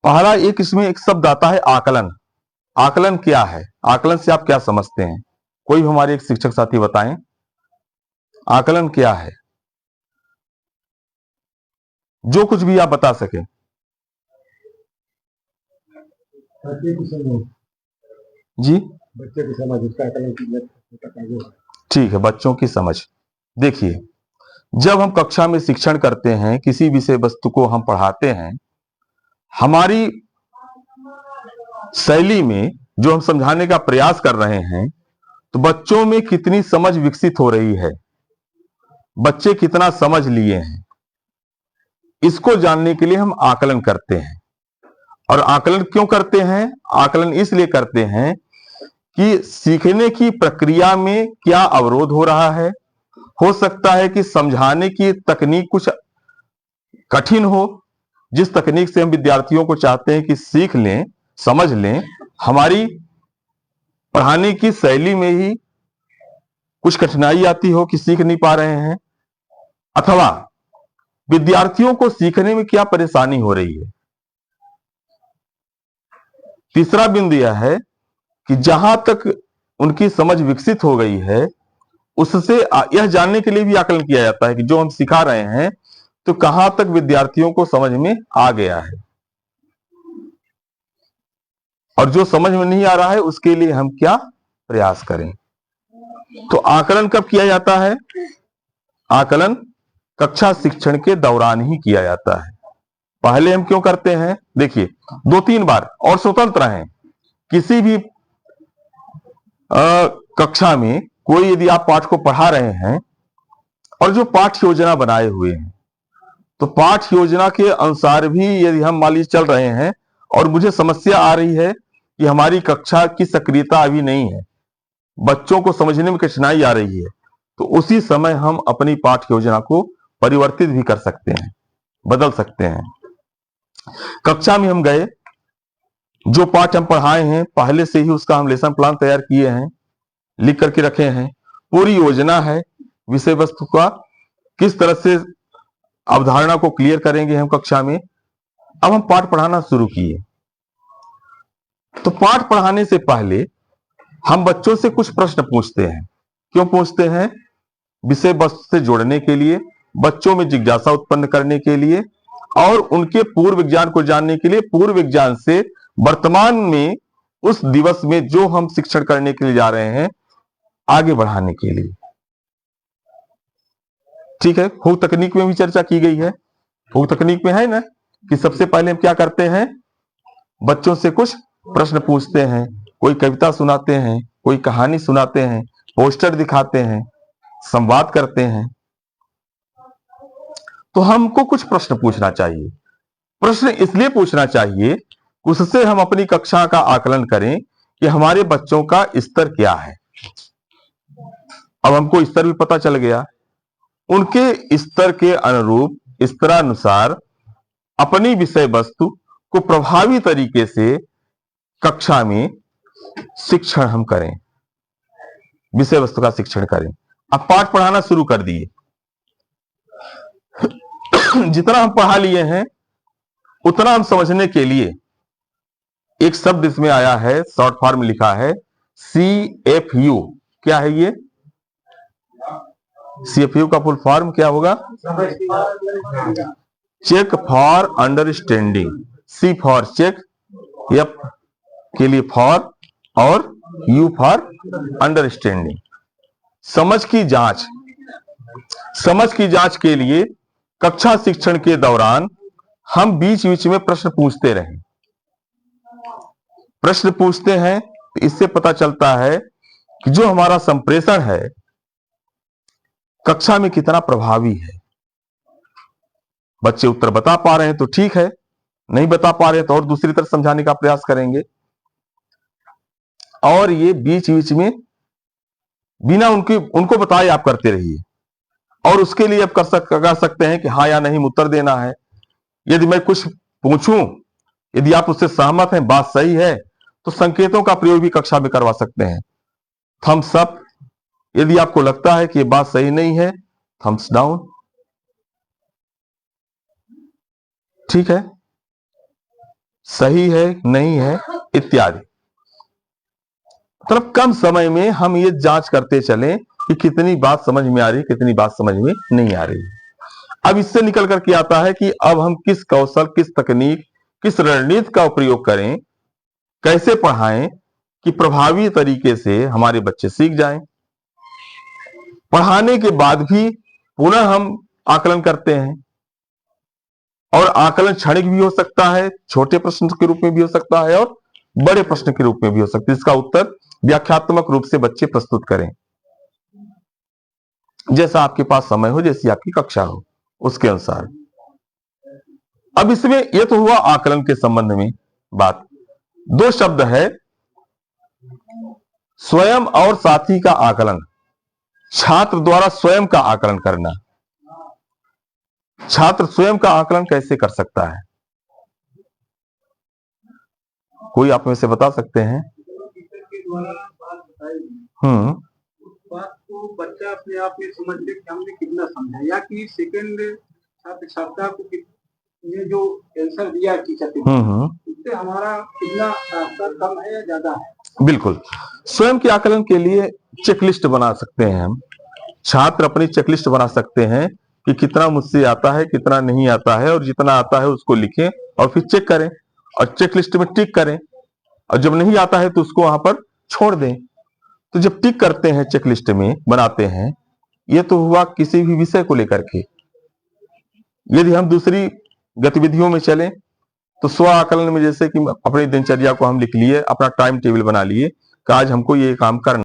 पहला एक इसमें एक शब्द आता है आकलन। आकलन क्या है? आकलन से आप क्या समझते हैं? कोई भी हमारे एक शिक्षक साथी बताएं, आकलन क्या है? जो कुछ भी आप बता सके। जी, बच्चे की समझ, उसका आकलन ठीक है, बच्चों की समझ। देखिए, जब हम कक्षा में शिक्षण करते हैं, किसी विषय वस्तु को हम पढ़ाते हैं, हमारी शैली में जो हम समझाने का प्रयास कर रहे हैं, तो बच्चों में कितनी समझ विकसित हो रही है, बच्चे कितना समझ लिए हैं, इसको जानने के लिए हम आकलन करते हैं। और आकलन क्यों करते हैं? आकलन इसलिए करते हैं कि सीखने की प्रक्रिया में क्या अवरोध हो रहा है। हो सकता है कि समझाने की तकनीक कुछ कठिन हो, जिस तकनीक से हम विद्यार्थियों को चाहते हैं कि सीख लें, समझ लें, हमारी पढ़ाने की शैली में ही कुछ कठिनाई आती हो कि सीख नहीं पा रहे हैं, अथवा विद्यार्थियों को सीखने में क्या परेशानी हो रही है। तीसरा बिंदु यह है कि जहां तक उनकी समझ विकसित हो गई है, उससे यह जानने के लिए भी आकलन किया जाता है कि जो हम सिखा रहे हैं तो कहां तक विद्यार्थियों को समझ में आ गया है, और जो समझ में नहीं आ रहा है उसके लिए हम क्या प्रयास करें। तो आकलन कब किया जाता है? आकलन कक्षा शिक्षण के दौरान ही किया जाता है। पहले हम क्यों करते हैं? देखिए, 2-3 बार, और स्वतंत्र हैं। किसी भी कक्षा में कोई यदि आप पाठ को पढ़ा रहे हैं और जो पाठ योजना बनाए हुए हैं, तो पाठ योजना के अनुसार भी यदि हम मान लीजिए चल रहे हैं और मुझे समस्या आ रही है कि हमारी कक्षा की सक्रियता अभी नहीं है, बच्चों को समझने में कठिनाई आ रही है, तो उसी समय हम अपनी पाठ योजना को परिवर्तित भी कर सकते हैं, बदल सकते हैं। कक्षा में हम गए, जो पाठ हम पढ़ाए हैं पहले से ही उसका हम लेसन प्लान तैयार किए हैं, लिख करके रखे हैं, पूरी योजना है विषय वस्तु का, किस तरह से अवधारणा को क्लियर करेंगे हम कक्षा में। अब हम पाठ पढ़ाना शुरू किए, तो पाठ पढ़ाने से पहले हम बच्चों से कुछ प्रश्न पूछते हैं। क्यों पूछते हैं? विषय वस्तु से जोड़ने के लिए, बच्चों में जिज्ञासा उत्पन्न करने के लिए, और उनके पूर्व विज्ञान को जानने के लिए, पूर्व विज्ञान से वर्तमान में उस दिवस में जो हम शिक्षण करने के लिए जा रहे हैं आगे बढ़ाने के लिए। ठीक है, फूक तकनीक में भी चर्चा की गई है। फूक तकनीक में है ना कि सबसे पहले हम क्या करते हैं, बच्चों से कुछ प्रश्न पूछते हैं, कोई कविता सुनाते हैं, कोई कहानी सुनाते हैं, पोस्टर दिखाते हैं, संवाद करते हैं। तो हमको कुछ प्रश्न पूछना चाहिए। प्रश्न इसलिए पूछना चाहिए, उससे हम अपनी कक्षा का आकलन करें कि हमारे बच्चों का स्तर क्या है। अब हमको स्तर भी पता चल गया, उनके स्तर के अनुरूप, स्तरानुसार अपनी विषय वस्तु को प्रभावी तरीके से कक्षा में शिक्षण हम करें, विषय वस्तु का शिक्षण करें। अब पाठ पढ़ाना शुरू कर दिए, जितना हम पढ़ा लिए हैं उतना हम समझने के लिए एक शब्द इसमें आया है, शॉर्ट फॉर्म लिखा है CFU। क्या है ये? CFU का फुल फॉर्म क्या होगा? Check for understanding. C for check, F के लिए फॉर, और U फॉर अंडरस्टैंडिंग। समझ की जांच। समझ की जांच के लिए कक्षा शिक्षण के दौरान हम बीच बीच में प्रश्न पूछते रहें। प्रश्न पूछते हैं तो इससे पता चलता है कि जो हमारा संप्रेषण है कक्षा में कितना प्रभावी है। बच्चे उत्तर बता पा रहे हैं तो ठीक है, नहीं बता पा रहे तो और दूसरी तरफ समझाने का प्रयास करेंगे। और ये बीच बीच में बिना उनको बताए आप करते रहिए, और उसके लिए आप कर सकते हैं कि हाँ या नहीं उत्तर देना है। यदि मैं कुछ पूछूं, यदि आप उससे सहमत हैं, बात सही है, तो संकेतों का प्रयोग भी कक्षा में करवा सकते हैं। थम्स अप, यदि आपको लगता है कि ये बात सही नहीं है, थम्स डाउन। ठीक है, सही है नहीं है इत्यादि। मतलब कम समय में हम ये जांच करते चलें कि कितनी बात समझ में आ रही, कितनी बात समझ में नहीं आ रही। अब इससे निकल करके आता है कि अब हम किस कौशल, किस तकनीक, किस रणनीति का प्रयोग करें, कैसे पढ़ाएं कि प्रभावी तरीके से हमारे बच्चे सीख जाएं। पढ़ाने के बाद भी पुनः हम आकलन करते हैं, और आकलन क्षणिक भी हो सकता है, छोटे प्रश्न के रूप में भी हो सकता है और बड़े प्रश्न के रूप में भी हो सकता है। इसका उत्तर व्याख्यात्मक रूप से बच्चे प्रस्तुत करें, जैसा आपके पास समय हो, जैसी आपकी कक्षा हो, उसके अनुसार। अब इसमें यह तो हुआ आकलन के संबंध में बात। दो शब्द है, स्वयं और साथी का आकलन। छात्र द्वारा स्वयं का आकलन करना। छात्र स्वयं का आकलन कैसे कर सकता है? कोई आप में से बता सकते हैं? बात को बच्चा अपने आप में समझ ले कि हमने कितना समझा, या कि सेकंड छात्र छात्रा को ये जो आंसर दिया टीचर ने, उससे हमारा कितना स्तर कम है या ज्यादा है। बिल्कुल, स्वयं के आकलन के लिए चेकलिस्ट बना सकते हैं हम। छात्र अपनी चेकलिस्ट बना सकते हैं कि कितना मुझसे आता है, कितना नहीं आता है, और जितना आता है उसको लिखें और फिर चेक करें और चेकलिस्ट में टिक करें, और जब नहीं आता है तो उसको वहां पर छोड़ दें। तो जब टिक करते हैं, चेकलिस्ट में बनाते हैं, ये तो हुआ किसी भी विषय को लेकर के। यदि हम दूसरी गतिविधियों में चलें तो स्व आकलन में जैसे कि अपनी दिनचर्या को हम लिख लिए, अपना टाइम टेबल बना लिए कि आज हमको ये काम करना